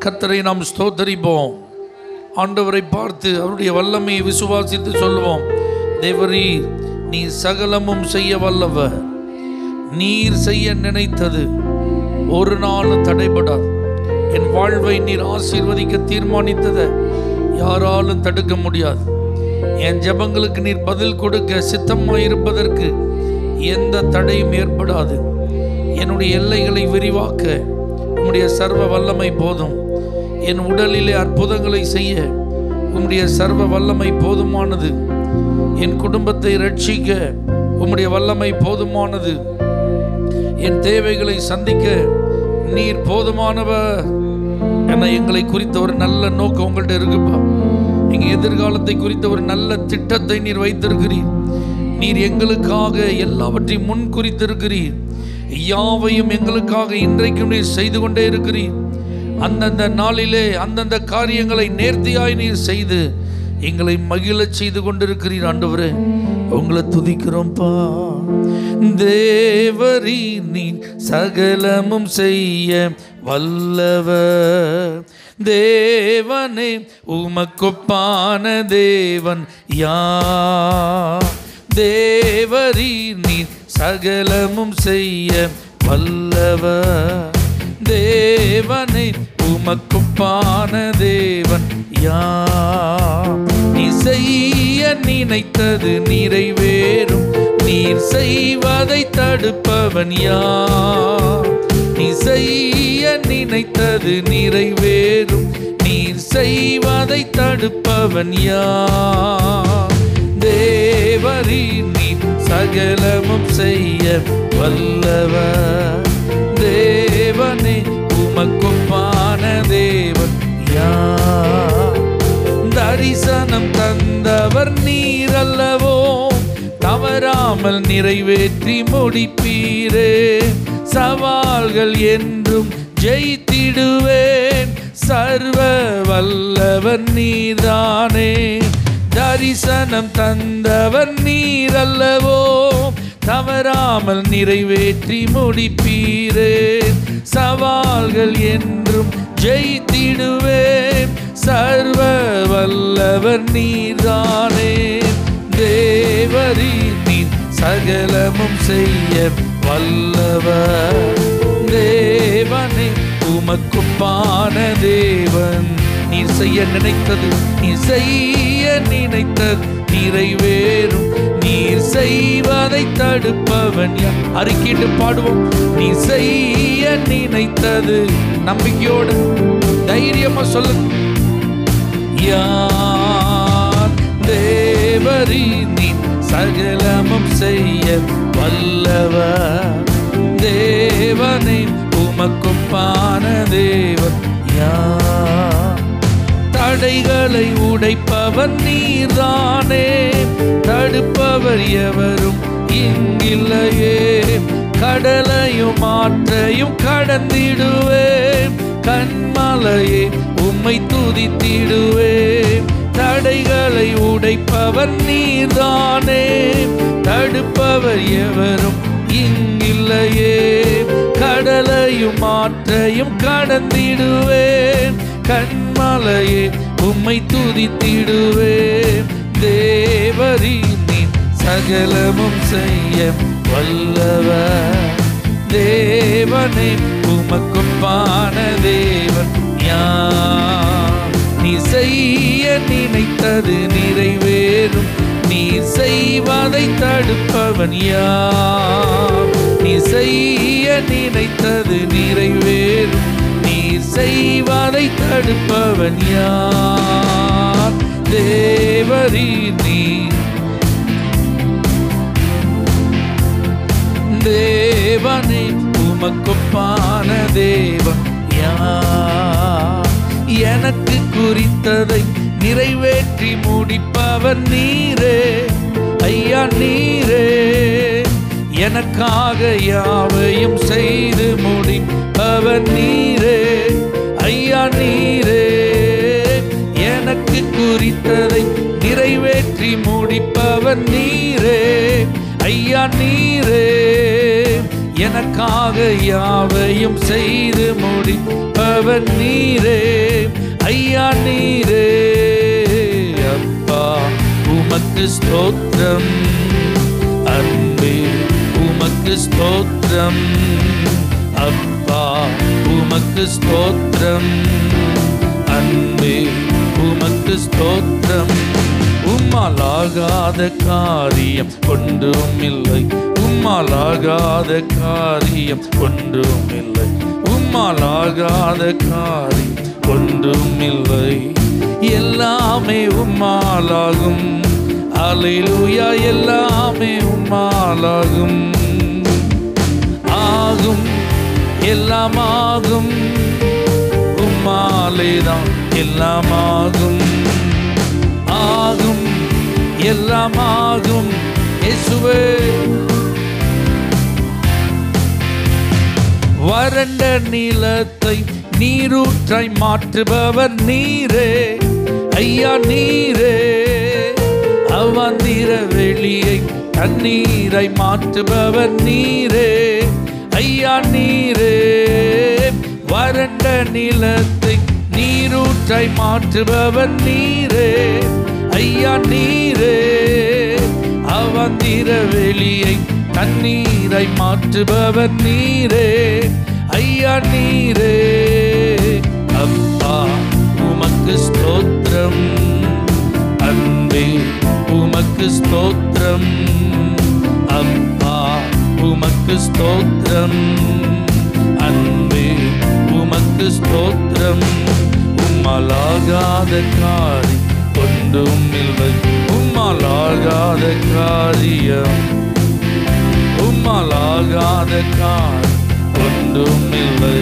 கர்த்தரை நாம் ஸ்தோத்தரிப்போம். ஆண்டவரை பார்த்து அவருடைய வல்லமையை விசுவாசித்து சொல்லுவோம், தேவரீர் நீர் சகலமும் செய்ய வல்லவர். நீர் செய்ய நினைத்தது ஒரு நாளும் தடைபடாது. என் வாழ்வை நீர் ஆசீர்வதிக்க தீர்மானித்ததை யாராலும் தடுக்க முடியாது. என் ஜெபங்களுக்கு நீர் பதில் கொடுக்க சித்தமாக இருப்பதற்கு எந்த தடையும் ஏற்படாது. என்னுடைய எல்லைகளை விரிவாக்க உம்முடைய சர்வ வல்லமை போதும். என் உடலிலே அற்புதங்களை செய்ய உம்முடைய சர்வ வல்லமை போதுமானது. என் குடும்பத்தை ரட்சிக்க உம்முடைய வல்லமை போதுமானது. என் தேவைகளை சந்திக்க நீர் போதுமானவர். ஏன்னா எங்களை குறித்த ஒரு நல்ல நோக்கம் உங்கள்கிட்ட இருக்குப்பா. எங்க எதிர்காலத்தை குறித்த ஒரு நல்ல திட்டத்தை நீர் வைத்திருக்கிறீர். நீர் எங்களுக்காக எல்லாவற்றையும் முன் குறித்திருக்கிறீர். யாவையும் எங்களுக்காக இன்றைக்கும் நீர் செய்து கொண்டே இருக்கிறீர். அந்தந்த நாளிலே அந்தந்த காரியங்களை நேர்த்தியாய் நீர் செய்து எங்களை மகிழச் செய்து கொண்டிருக்கிறீர். ஆண்டவரே உங்களை துதிக்கிறோம்ப்பா. தேவரீ நீர் சகலமும் செய்ய வல்லவர். தேவனே உமக்கொப்பான தேவன் யார்? தேவரீ நீர் சகலமும் செய்ய வல்லவர். தேவனே உமக்கொப்பான தேவன் யார்? நீ செய்ய நினைத்தது நிறைவேறும். நீர் செய்வதை தடுப்பவன் யார்? நீ செய்ய நினைத்தது நிறைவேறும். நீர் செய்வதை தடுப்பவன் யார்? தேவரீர் நீர் சகலமும் செய்ய வல்லவர். தேவனே உமக்கொப்பான தேவன் யார்? தரிசனம் தந்தவர் நீர் அல்லவோ, தவறாமல் நிறைவேற்றி முடிப்பீரே. சவால்கள் என்றும் ஜெயித்திடுவேன். சர்வ வல்லவர் நீர்தானே. தரிசனம் தந்தவர் நீர் அல்லவோ, தவறாமல் நிறைவேற்றி முடிப்பீரே. சவால்கள் என்றும் ஜெயித்திடுவேன். சர்வ வல்லவர் நீர்தானே. தேவரீர் நீர் சகலமும் செய்ய வல்லவர். தேவனே உமக்கொப்பான தேவன். நீர் செய்ய நினைத்தது, நீர் செய்ய நினைத்தது நிறைவேறும். நீர் செய்வதை தடுப்பவன் யார்? அறிக்கையிட்டு பாடுவோம். நீ செய்ய நினைத்தது நம்பிக்கையோடு தைரியமா சொல்லு யார்? தேவரீர் நீர் சகலமும் செய்ய வல்லவர். தேவனே உமக்கொப்பான தேவன் யார்? தடைகளை உடைப்பவர் நீர்தானே. தடுப்பவர் எவரும் இங்கில்லையே. கடலையும் ஆற்றையும் கடந்திடுவேன். கண்மலையே உம்மை துதித்திடுவேன். தடைகளை உடைப்பவர் நீர்தானே. தடுப்பவர் எவரும் இங்கில்லையே. கடலையும் ஆற்றையும் கடந்திடுவேன். கண்மலையே உம்மை துதித்திடுவேன். தேவரீர் நீர் சகலமும் செய்ய வல்லவர். தேவனே உமக்கொப்பான தேவன் யார்? நீ செய்ய நினைத்தது நிறைவேறும். நீ செய்வதை தடுப்பவன் யார்? நீ செய்ய நினைத்தது நிறைவேறும். நீ செய்வதை தடுப்பவன் யார்? தேவரீர் நீர். தேவனே உமக்கொப்பான தேவன் யார்? எனக்கு குறித்ததை நிறைவேற்றி முடிப்பவர் நீரே. ஐயா நீரே. எனக்காக யாவையும் செய்து முடிப்பவர் நீரே. ஐயா நீரே. எனக்கு குறித்ததை நிறைவேற்றி முடிப்பவர் நீரே. ஐயா நீரே. எனக்காக யாவையும் செய்து முடி பரிபாலிப்பவர் நீரே ஐயா நீரே. அப்பா உமக்கு ஸ்தோத்திரம், அன்பே உமக்கு ஸ்தோத்திரம், அப்பா உமக்கு ஸ்தோத்திரம், அன்பே உமக்கு ஸ்தோத்திரம். உம்மாலாகாத காரியம் ஒன்றும் இல்லை, உம்மாலாகாத காரியம் ஒன்றும் இல்லை, உம்மாலாகாத காரியம் ஒன்றும் இல்லை. எல்லாமே உம்மாலாகும், அல்லேலூயா, எல்லாமே உம்மாலாகும். ஆகும் எல்லாமாகும், உம்மாலேதான் எல்லாமாகும். ஆகும் எல்லாமாகும் இயேசுவே. வறண்ட நிலத்தை நீரூற்றாய் மாற்றுபவர் நீரே ஐயா நீரே. அவாந்திர வெளியை தண்ணீரை மாற்றுபவர் நீரே ஐயா நீரே. வறண்ட நிலத்தை நீரூற்றாய் மாற்றுபவர் நீரே ஐயா நீரே. அவாந்திர வெளியை தண்ணீரை மாற்றுபவர் நீரே ஐயா நீரே. அப்பா உமக்கு ஸ்தோத்திரம், அன்பே உமக்கு ஸ்தோத்திரம், அப்பா உமக்கு ஸ்தோத்திரம், அன்பே உமக்கு ஸ்தோத்திரம். உம்மாலாகாத காரியம் ஒன்றும் இல்லை, உம்மாலாகாத காரியம், உம்மாலாகாத காரியம் ஒன்றும் இல்லை.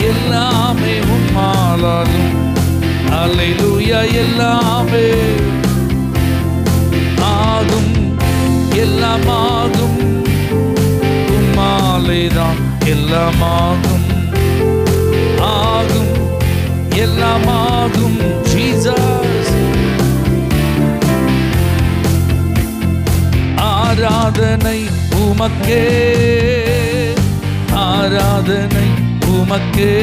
எல்லாமே உம்மாலாகும், அல்லேலூயா, எல்லாமே ஆகும் எல்லாமாகும். உம்மாலேதான் எல்லாமாகும், ஆகும் எல்லாமாகும். ஜீசஸ் ஆராதனை உமக்கே, ஆராதனை உமக்கே.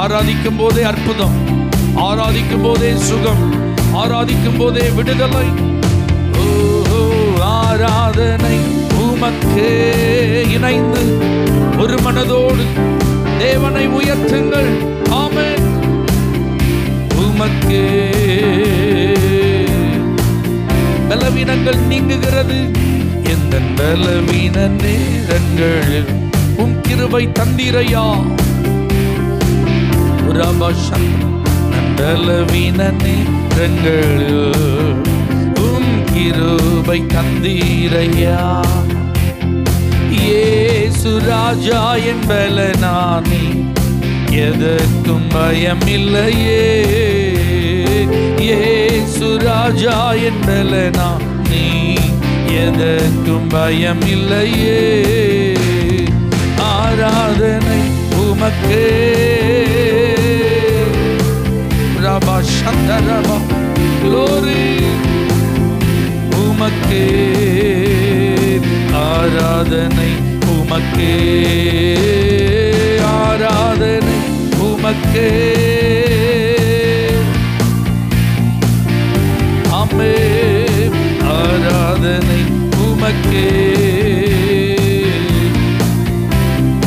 ஆராதிக்கும் போதே அற்புதம், ஆராதிக்கும் போதே சுகம், ஆராதிக்கும் போதே விடுதலை. ஆராதனை உமக்கே. இணைந்து ஒரு மனதோடு தேவனை உயர்த்துங்கள். ஆமென். உமக்கே பலவீனங்கள் நீங்குகிறது, எந்த பலவீன நேரங்களில் உம் கிருபை தந்தீரையா. பலவீன நேரங்களில் உம் கிருபை தந்தீரையா. இயேசு ராஜா என் பலனானி, எதற்கும் பயமில்லையே. இயேசு ராஜா என் பலனானி, எதற்கும் பயமில்லையே. ஆராதனை உமக்கே. ரபா சந்தரபா glory உமக்கே. ஆராதனை உமக்கே, ஆராதனை உமக்கே. ஆமென். ஆராதனை உமக்கே,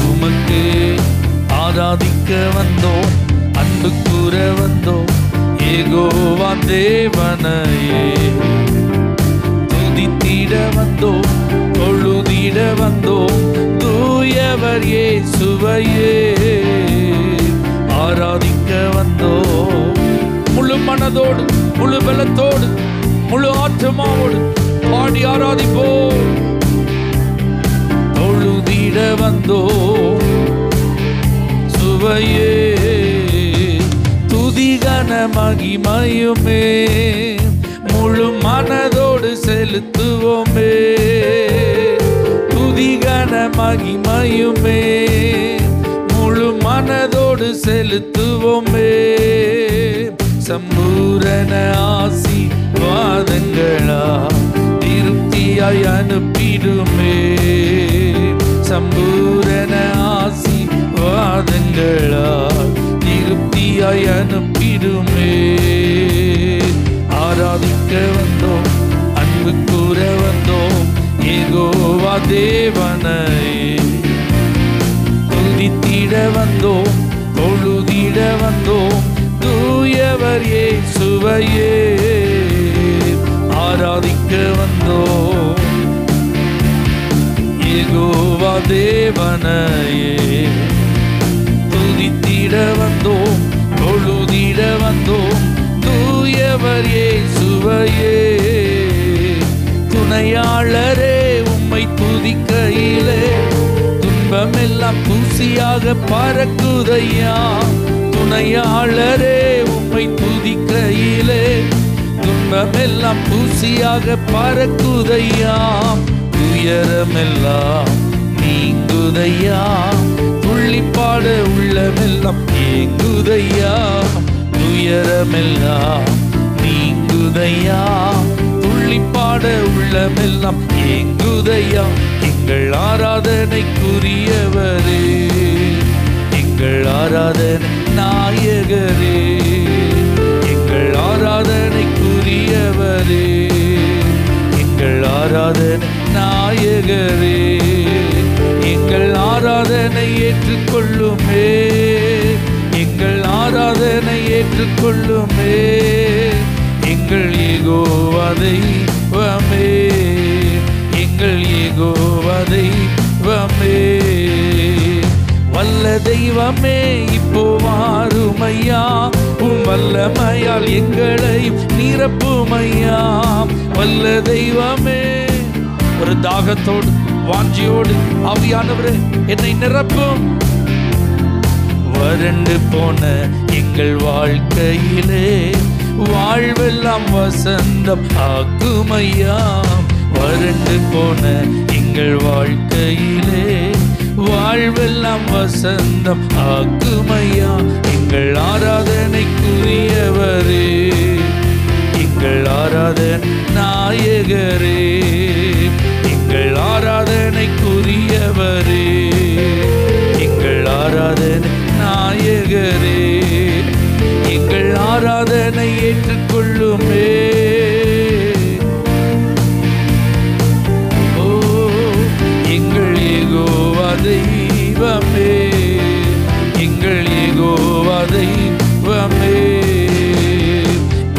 உமக்கே. ஆராதிக்க வந்தோம், அன்பு கூற வந்தோம், யெகோவா தேவனையே. துதித்திட வந்தோம், தொழுதிட வந்தோம், தூயவர் இயேசுவையே. ஆராதிக்க வந்தோம், முழு மனதோடு, முழு பலத்தோடு, முழு ஆத்மாவோடு பாடி ஆராதிப்போம். தொழுதிட வந்தோம் சுவையே. துதிகன மகிமையுமே முழு மனதோடு செலுத்துவோமே. துதிகன மகிமையுமே முழு மனதோடு செலுத்துவோமே. சம்பூரண ஆசீர்வாதங்களா திருப்தியாய் அனுப்பிடுமே. சம்பூரண ஆசி ஆசீர்வாதங்களால் திருப்தியாய் அனுப்பிடுமே. ஆராதிக்க வந்தோம், அன்பு கூற வந்தோம், யெகோவா தேவனை துதித்திட வந்தோம், தொழுதிட வந்தோம், தூயவர் இயேசுவையே ஆராதிக்க வந்தோம், யெகோவா தேவனையே துதித்திட வந்தோம், தொழுதிட வந்தோம், தூயவர் இயேசுவையே. துணையாளரே உம்மை துதிக்கையிலே துன்பமெல்லாம் தூசியாக பறக்குதையா. துணையாளரே உம்மை துதிக்கையிலே துன்பமெல்லாம் தூசியாக பறக்குதையா. துயரமெல்லாம் நீங்குதையா, துள்ளிப்பாட உள்ளமெல்லாம் ஏங்குதையா. துயரமெல்லாம் நீங்குதையா, துள்ளிப்பாட உள்ளமெல்லாம் ஏங்குதையா. எங்கள் ஆராதனைக்குரியவரே, எங்கள் ஆராதனை நாயகரே, எங்கள் ஆராதனைக்குரியவரே, எங்கள் ஆராதனை நாயகரே. எங்கள் ஆராதனை ஏற்றுக்கொள்ளுமே, எங்கள் ஆராதனை ஏற்றுக்கொள்ளுமே. எங்கள் யெகோவா தெய்வமே, எங்கள் யெகோவா தெய்வமே. வல்ல தெய்வமே இப்போ வாருமையா, உம் வல்லமையால் எங்களை நிரப்புமையா. வல்ல தெய்வமே, ஒரு தாகத்தோடு வாஞ்சியோடு ஆவியானவரே என்னை நிரப்பும். வறண்டு போன எங்கள் வாழ்க்கையிலே வாழ்வெல்லாம் வசந்தம் ஆக்குமையா. வறண்டு போன எங்கள் வாழ்க்கையிலே வாழ்வெல்லாம் வசந்தம் ஆக்குமையா. எங்கள் ஆராதனைக்குரியவரே, எங்கள் ஆராதனை நாயகரே, எங்கள் ஆராதனைக்குரியவரே, எங்கள் ஆராதனை நாயகரே. எங்கள் ஆராதனை ஏற்றுக்கொள்ளுமே. ஓ எங்கள் யெகோவா தெய்வமே, எங்கள் யெகோவா தெய்வமே.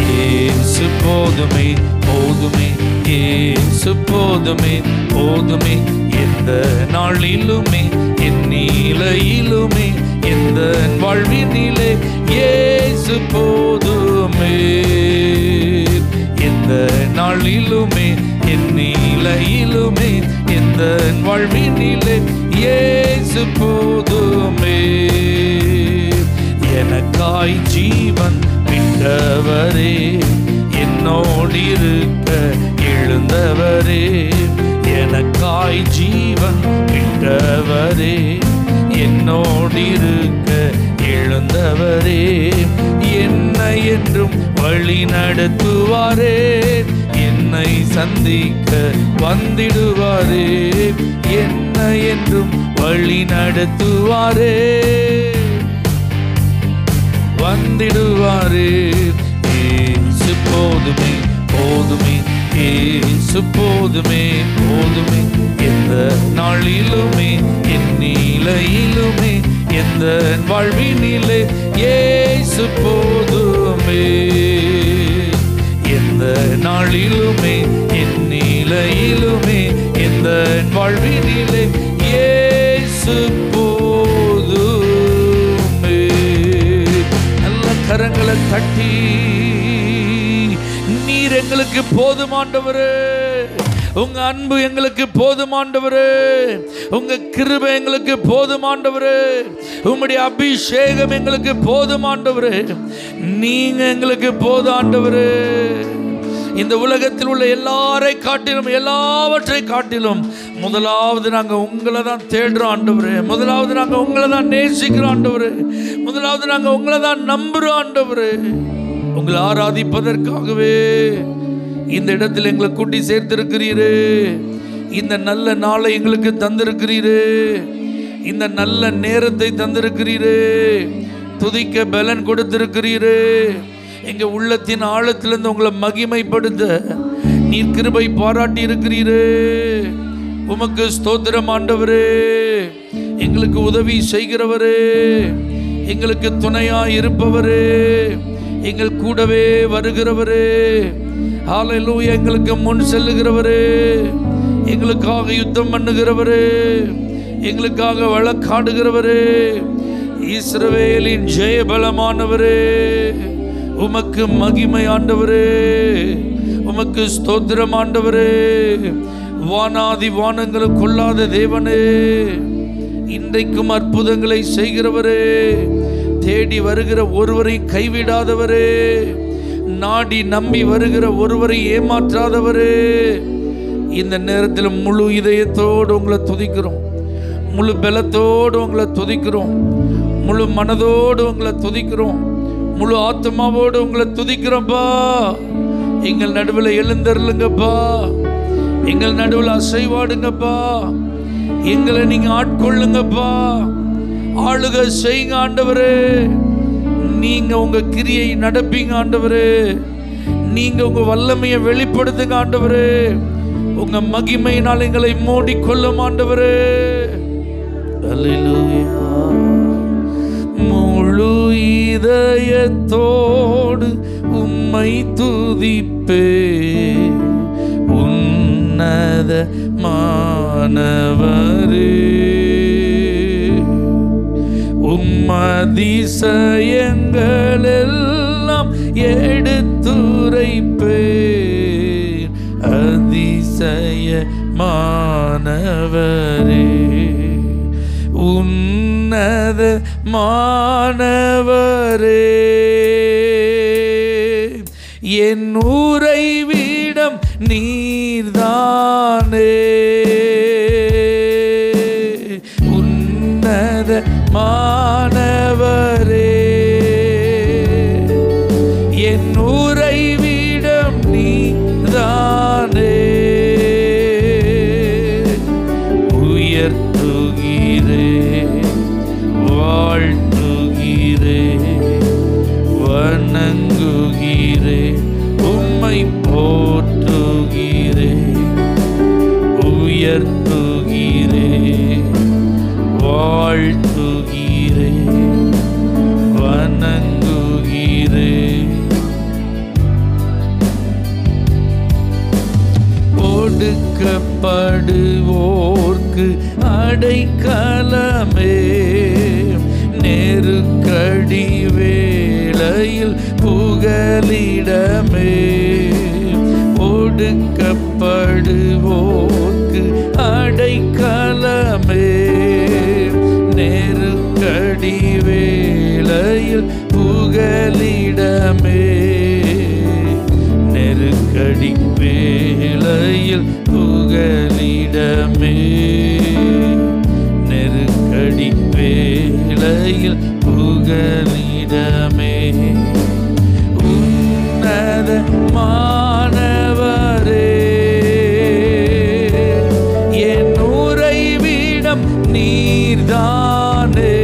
இயேசு போதுமே போதுமே, இயேசு போதுமே போதுமே. எந்த நாளிலுமே என் நிலையிலுமே எந்த வாழ்வினிலே இயேசு போதுமே. எந்த நாளிலுமே என் நிலையிலுமே எந்த வாழ்வினிலே இயேசு போதுமே. எனக்காய் ஜீவன் விட்டவரே, என்னோடிருக்க எழுந்தவரே. எனக்காய் ஜீவன் விட்டவரே, என்னோடிருக்க எழுந்தவரே. என்னை என்றும் வழி நடத்துவாரே, என்னை சந்திக்க வந்திடுவாரே. என்னை என்றும் வழி நடத்துவாரே, வந்திடுவாரே. இயேசு போதுமே போதுமே, இயேசு போதுமே போதுமே. எந்த நாளிலுமே என் நிலையிலுமே எந்த வாழ்வினிலே இயேசு போதுமே. எந்த நாளிலுமே என் நிலையிலுமே எந்த வாழ்வினிலே இயேசு போதுமே. நல்ல கரங்களை தட்டி நீர் எங்களுக்கு போதுமாண்டவரே, உங்க அன்பு எங்களுக்கு போதுமாண்டவரே, உங்க கிருபை எங்களுக்கு போதுமாண்டவரே, உம்முடைய அபிஷேகம் எங்களுக்கு போதுமாண்டவரே. நீங்க எங்களுக்கு போதுமாண்டவரே. இந்த உலகத்தில் உள்ள எல்லாரை காட்டிலும் எல்லாவற்றை காட்டிலும் முதலாவது நாங்கள் உங்களை தான் தேடுறோம் ஆண்டவரே. முதலாவது நாங்கள் உங்களை தான் நேசிக்கிறோம் ஆண்டவரே. முதலாவது நாங்கள் உங்களை தான் நம்புகிறோம் ஆண்டவரே. உங்களை ஆராதிப்பதற்காகவே இந்த இடத்தில் எங்களை கூட்டி சேர்த்திருக்கிறீரே. இந்த நல்ல நாளை எங்களுக்கு தந்திருக்கிறீரே. இந்த நல்ல நேரத்தை தந்திருக்கிறீரே, துதிக்க பலன் கொடுத்திருக்கிறீரே. எங்க உள்ளத்தின் ஆழத்திலிருந்து உங்களை மகிமைப்படுத்த நீர் கிருபை பாராட்டி இருக்கிறீரே. உமக்கு ஸ்தோத்திரம் ஆண்டவரே. எங்களுக்கு உதவி செய்கிறவரே, எங்களுக்கு துணையா இருப்பவரே, எங்கள் கூடவே வருகிறவரே, ஹல்லேலூயா, எங்களுக்கு முன் செல்லுகிறவரே, எங்களுக்காக யுத்தம் பண்ணுகிறவரே, எங்களுக்காக வழக்காடுகிறவரே, இஸ்ரவேலின் ஜெயபலமானவரே, உமக்கு மகிமை ஆண்டவரே, உமக்கு ஸ்தோத்திரம் ஆண்டவரே. வானாதி வானங்களும் கொள்ளாத தேவனே, இன்றைக்கும் அற்புதங்களை செய்கிறவரே, தேடி வருகிற ஒருவரை கைவிடாதவரே, நாடி நம்பி வருகிற ஒருவரை ஏமாற்றாதவரே, இந்த நேரத்தில் முழு இதயத்தோடு உங்களை துதிக்கிறோம், முழு பலத்தோடு உங்களை துதிக்கிறோம், முழு மனதோடு உங்களை துதிக்கிறோம், முழு ஆத்மாவோடு உங்களை துதிக்கிறோம்ப்பா. எங்கள் நடுவில் எழுந்தருளுங்கப்பா, எங்கள் நடுவில் அசைவாடுங்கப்பா, எங்களை நீங்க ஆட்கொள்ளுங்கப்பா, ஆளுகை செய்யுங்க ஆண்டவரே. நீங்க உங்க கிரியை நடப்பீங்க ஆண்டவரே, நீங்க உங்க வல்லமையை வெளிப்படுத்துங்க ஆண்டவரே. உங்க மகிமையினால் எங்களை மூடிக்கொள்ளும் ஆண்டவரே. அல்லேலூயா. முழு இதயத்தோடு உம்மை துதிப்பே, உன்னத மானவரே, உம்மதிசயங்கள் எல்லாம் எடுத்துரைப்பே, அதிசயமானவரே, உன்னத மானவரே. என் உறைவிடம் நீர்தானே, உன்னத மானவரே, என் உறைவிடம் நீர்தானே. உயர்த்துகிறே, வாழ்த்துகிறே, வணங்குகிறே, உம்மை போற்றுகிறே, உயர்த்துகிறே, வாழ்த்துகிறே, வணங்குகிறே. ஒடுக்கப்படுவோர்க்கு அடைக்கலமே, நெருக்கடி வேளையில் புகலிடமே. ஒடுக்கப்படுவோர்க்கு அடைக்கலமே, நெருக்கடி வேளையில் புகலிடமே, நெருக்கடி வேளையில் புகலிடமே, நெருக்கடி வேளையில் புகலிடமே. உன்னத மானவரே, என் உறைவிடம் நீர்தானே,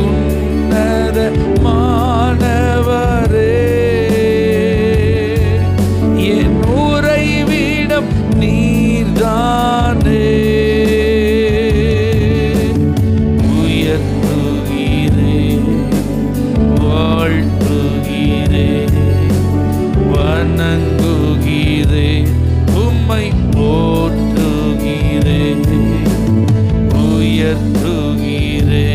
உன்னத மானவரே, என் உறைவிடம் நீர்தானே. உயர்த்துகிறே, வாழ்த்துகிறே, வணங்குகிறே, உம்மை போற்றுகிறே, உயர்த்துகிறே,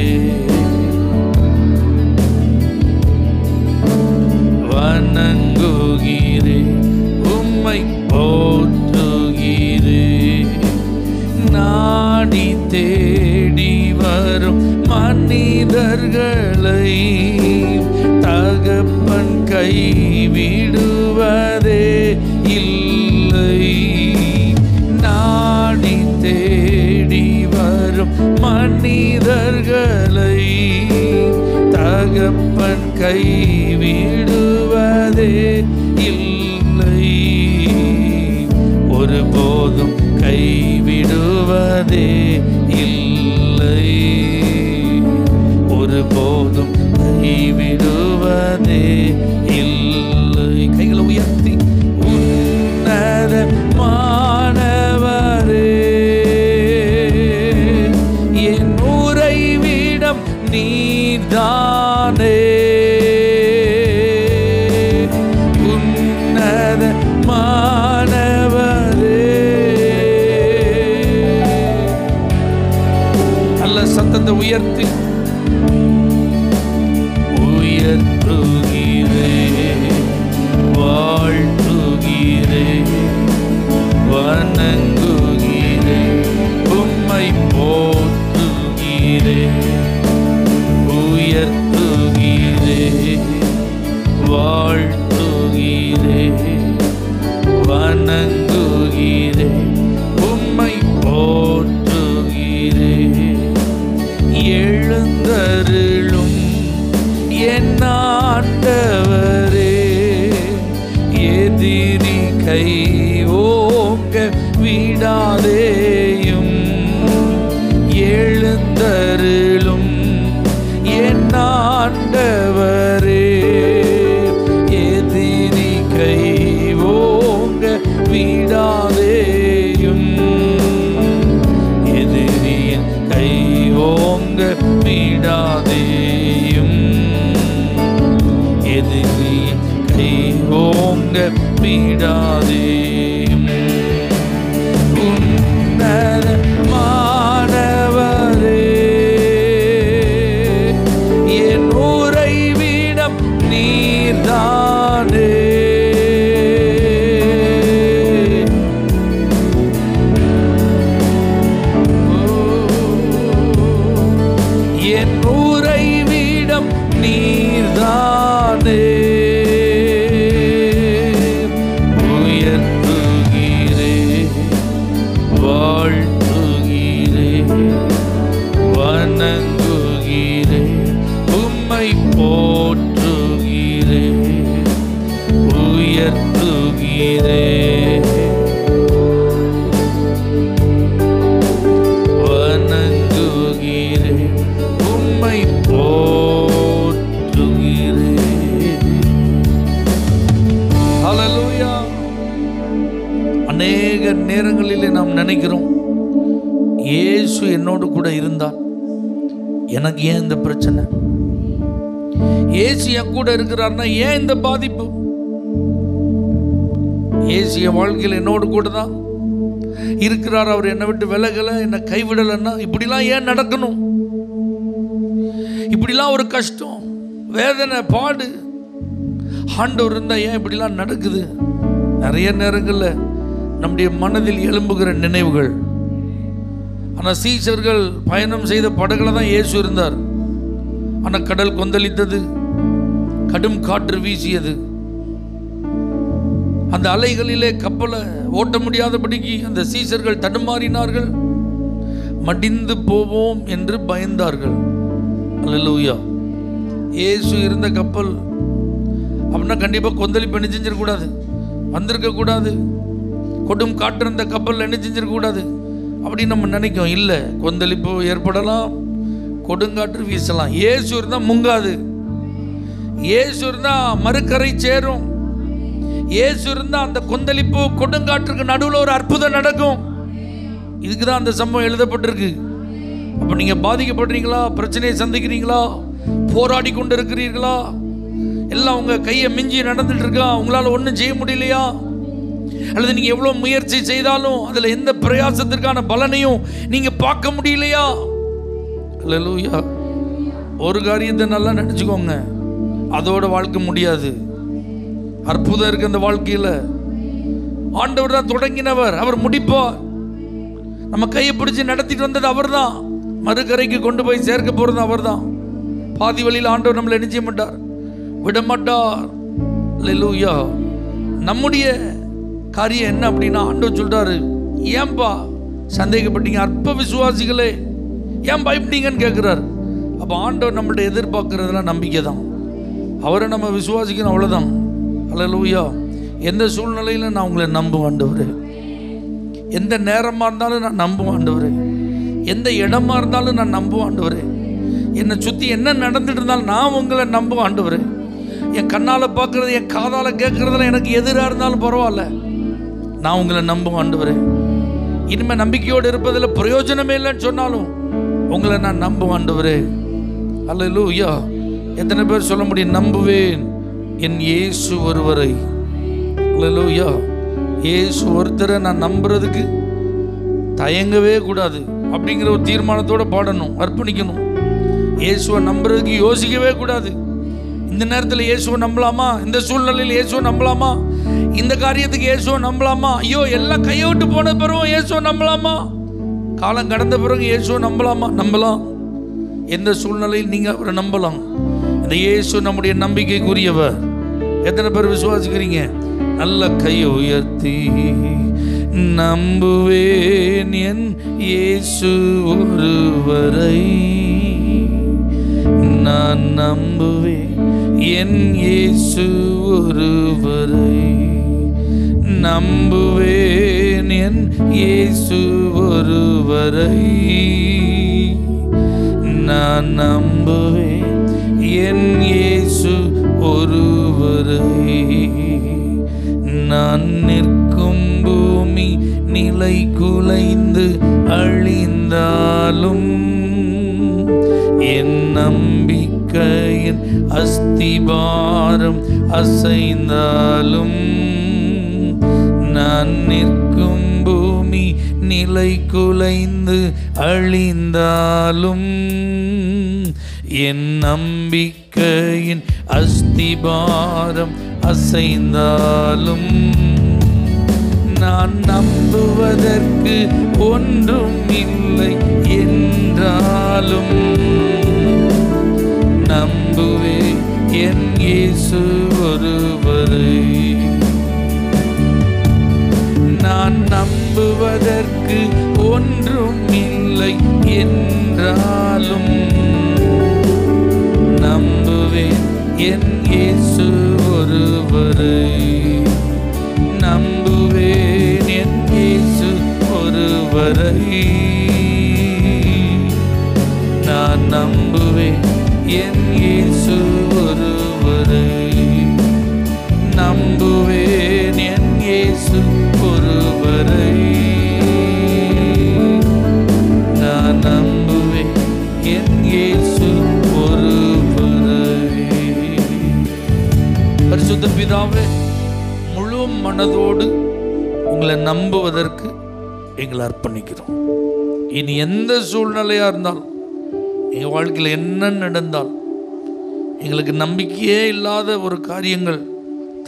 வணங்குகிறே, உம்மை போற்றுகிறே. நாடி தேடி வரும் மனிதர்களை தகப்பன் கைவிடுவதே இல்லை. நாடி தேடி வரும் மனிதர்களை தகப்பன் கைவிடுவதே இல்லை. ஒருபோதும் கைவிடுவதே இல்லை, ஒருபோதும் கைவிடுவதே இல்லை. கைகளை உயர்த்தி உன்னதமானவரே, என் உறைவிடம் நீர்தானே, சத்தத்தை உயர்த்தி உயர்த்துகிறே, வாழ்த்துகிறே, வணங்குகிறே, உம்மை போற்றுகிறே, உயர்த்துகிறே, வாழ்த்துகிறே, வணங்குகிறே, உம்மை போற்றுகிறே. எழுந்தருளும் என் ஆண்டவரே, எதிரி கை ஓங்க விடாதேயும். எழுந்தருளும் என் ஆண்டவரே, எதிரி கை ஓங்க விடாதேயும். எதிரியின் கை ஓங்க விடாதேயும், எதிரியின் கை ஓங்க விடாதேயும். உன்னதமானவரே, என் உறைவிடம் நீர்தானே, என் உறைவிடம் நீர்தானே. உயர்த்துகிறே, வாழ்த்துகிறே, வணங்குகிறே, உம்மை போற்றுகிறே, உயர்த்துகிறே, வணங்குகிறே, உம்மை போற்றுகிறே. ஹல்லேலூயா. அநேக நேரங்களிலே நாம் நினைக்கிறோம், இயேசு என்னோடு கூட இருந்தார், எனக்கு ஏன் இந்த பிரச்சனை? இயேசு என் கூட இருக்கிறார்னா ஏன் இந்த பாதிப்பு? இயேசு என் வாழ்க்கையில் என்னோடு கூட தான் இருக்கிறார், அவர் என்னை விட்டு விலகலை, என்னை கைவிடலைன்னா இப்படிலாம் ஏன் நடக்கணும்? இப்படிலாம் ஒரு கஷ்டம், வேதனை, பாடு ஆண்டவர் இருந்தால் ஏன் இப்படிலாம் நடக்குது? நிறைய நேரங்களில் நம்முடைய மனதில் எழும்புகிற நினைவுகள். ஆனால் சீஷர்கள் பயணம் செய்த படகுல தான் இயேசு இருந்தார். ஆனால் கடல் கொந்தளித்தது, கடும் காற்று வீசியது, அந்த அலைகளிலே கப்பலை ஓட்ட முடியாதபடிக்கு அந்த சீஷர்கள் தடுமாறினார்கள், மடிந்து போவோம் என்று பயந்தார்கள். அல்லேலூயா. இயேசு இருந்த கப்பல் அப்படின்னா கண்டிப்பாக கொந்தளிப்பு என்ன செஞ்சிடக்கூடாது, வந்திருக்கக்கூடாது. கொடும் காற்று அந்த கப்பல் என்ன செஞ்சிடக்கூடாது அப்படின்னு நம்ம நினைக்கும். இல்லை, கொந்தளிப்பு ஏற்படலாம், கொடுங்காற்று வீசலாம். இயேசு இருந்தால் முங்காது, இயேசு இருந்தால் மறுக்கரை சேரும், இயேசு இருந்தால் அந்த கொந்தளிப்பு கொடுங்காற்றுக்கு நடுவில் ஒரு அற்புதம் நடக்கும். இதுக்கு தான் அந்த சம்பவம் எழுதப்பட்டிருக்கு. அப்போ நீங்கள் பாதிக்கப்படுறீங்களா, பிரச்சனையை சந்திக்கிறீங்களா, போராடி கொண்டு இருக்கிறீர்களா, எல்லாம் உங்கள் கையை மிஞ்சி நடந்துட்டு இருக்கா, உங்களால் ஒன்றும் செய்ய முடியலையா, அல்லது நீங்கள் எவ்வளோ முயற்சி செய்தாலும் அதில் எந்த பிரயாசத்திற்கான பலனையும் நீங்கள் பார்க்க முடியலையா? அல்லேலூயா. ஒரு காரியத்தை நல்லா நினச்சிக்கோங்க, அதோட வாழ்க்கை முடியாது. அற்புதம் இருக்கு அந்த வாழ்க்கையில். ஆண்டவர் தான் தொடங்கினவர், அவர் முடிப்பார். நம்ம கையை பிடிச்சி நடத்திட்டு வந்தது அவர் தான், மறுகரைக்கு கொண்டு போய் சேர்க்க போகிறது அவர் தான். பாதி வழியில் ஆண்டவர் நம்மளை என்ன செய்ய மாட்டார், விடமாட்டார். அல்லேலூயா. நம்முடைய காரியம் என்ன அப்படின்னா, ஆண்டவர் சொல்றாரு, ஏன்பா சந்தேகப்பட்டீங்க, அற்ப விசுவாசிகளே, ஏன் பயப்பட்டீங்கன்னு கேட்குறாரு. அப்போ ஆண்டவர் நம்மள்ட்ட எதிர்பார்க்கறதுலாம் நம்பிக்கை தான். அவரை நம்ம விசுவாசிக்கணும், அவ்வளோதான். அல்லேலூயா. எந்த சூழ்நிலையில் நான் உங்களை நம்புவேன் ஆண்டவரே, எந்த நேரமாக இருந்தாலும் நான் நம்புவேன் ஆண்டவரே. எந்த இடமா இருந்தாலும் நான் நம்புவேன் ஆண்டவரே. என்னை சுற்றி என்ன நடந்துட்டு இருந்தாலும் நான் உங்களை நம்புவேன் ஆண்டவரே. என் கண்ணால் பார்க்குறது, என் காதால் கேட்குறதுல எனக்கு எதிராக இருந்தாலும் பரவாயில்ல, நான் உங்களை நம்புவேன் ஆண்டவரே. இனிமேல் நம்பிக்கையோடு இருப்பதில் பிரயோஜனமே இல்லைன்னு சொன்னாலும் உங்களை நான் நம்புவேன் ஆண்டவரே. அல்லேலூயா. எத்தனை பேர் சொல்ல முடியும், நம்புவேன் என் இயேசு ஒருவரை. அல்லேலூயா. இயேசு ஒருத்தரை நான் நம்புறதுக்கு தயங்கவே கூடாது அப்படிங்கிற ஒரு தீர்மானத்தோடு பாடணும், அர்ப்பணிக்கணும். இயேசுவை நம்புறதுக்கு யோசிக்கவே கூடாது. இந்த நேரத்தில் இயேசுவை நம்பலாமா, இந்த சூழ்நிலையில் இயேசுவை நம்பலாமா, இந்த காரியத்துக்கு இயேசுவை நம்பலாமா, ஐயோ எல்லாம் கையை விட்டு போன பிறகு இயேசுவை நம்பலாமா, காலம் கடந்த பிறகு இயேசுவை நம்பலாமா? நம்பலாம். எந்த சூழ்நிலையில் நீங்கள் அவரை நம்பலாம். இந்த இயேசு நம்முடைய நம்பிக்கைக்குரியவர். எத்தனை பேர் விசுவாசிக்கிறீங்க? நல்ல கையை உயர்த்தி நம்புவேன் என் இயேசு ஒருவரை, நான் நம்புவேன் என் இயேசு ஒருவரை, நம்புவேன் என் இயேசு ஒருவரை, நான் நம்புவேன் என் இயேசு ஒருவரை. நான் நிற்கும் பூமி நிலை குலைந்து அழிந்தாலும், என் நம்பிக்கையின் அஸ்திபாரம் அசைந்தாலும், நான் நிற்கும் பூமி நிலை குலைந்து அழிந்தாலும், என் நம்பிக்கையின் அஸ்திபாரம் அசைந்தாலும், நான் நம்புவதற்கு ஒன்றும் இல்லை என்றாலும், நம்புவேன் என் இயேசு ஒருவரை. நான் நம்புவதற்கு ஒன்றும் இல்லை என்றாலும், நம்புவேன் என் இயேசு ஒருவரை, நம்புவேன் என் இயேசு ஒருவரை, நான் நம்புவேன் என் இயேசு ஒருவரை, நம்புவேன் என் இயேசு ஒருவரை, நான் நம்புவேன் என் இயேசு ஒருவரை. பரிசுத்த பிதாவே, முழு மனதோடு உங்களை நம்புவதற்கு எங்களை அர்ப்பணிக்கிறோம். இனி எந்த சூழ்நிலையாக இருந்தாலும், எங்கள் வாழ்க்கையில் என்ன நடந்தால், எங்களுக்கு நம்பிக்கையே இல்லாத ஒரு காரியங்கள்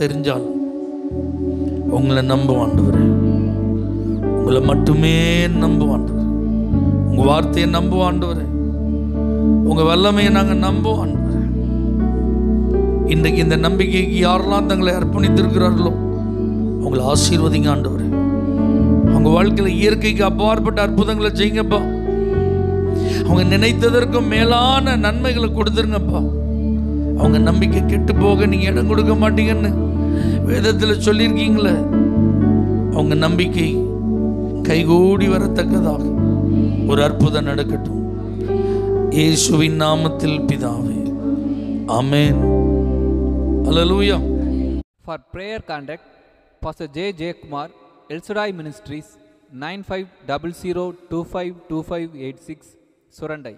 தெரிஞ்சாலும் உங்களை நம்புவாண்டவரே, உங்களை மட்டுமே நம்புவாண்டவர், உங்கள் வார்த்தையை நம்புவாண்டவரே, உங்கள் வல்லமையை நாங்கள் நம்புவாண்டவரே. இன்றைக்கு இந்த நம்பிக்கைக்கு யாரெல்லாம் தங்களை அர்ப்பணித்திருக்கிறார்களோ அவங்களை ஆசீர்வதிங்க ஆண்டவரே. அவங்க வாழ்க்கையில் இயற்கைக்கு அப்பாற்பட்ட அற்புதங்களை செய்யுங்கப்பா. அவங்க நினைத்ததற்கும் மேலான நன்மைகளை கொடுத்துருங்கப்பா. அவங்க நம்பிக்கை கெட்டு போக நீங்கள் இடம் கொடுக்க மாட்டீங்கன்னு வேதத்தில் சொல்லியிருக்கீங்களே. அவங்க நம்பிக்கை கைகூடி வரத்தக்கதாக ஒரு அற்புதம் நடக்கட்டும். இயேசுவின் நாமத்தில் பிதாவே, ஆமென். Hallelujah. For prayer contact, Pastor J. J. Kumar, El Shaddai Ministries, 9500252586, Surandai.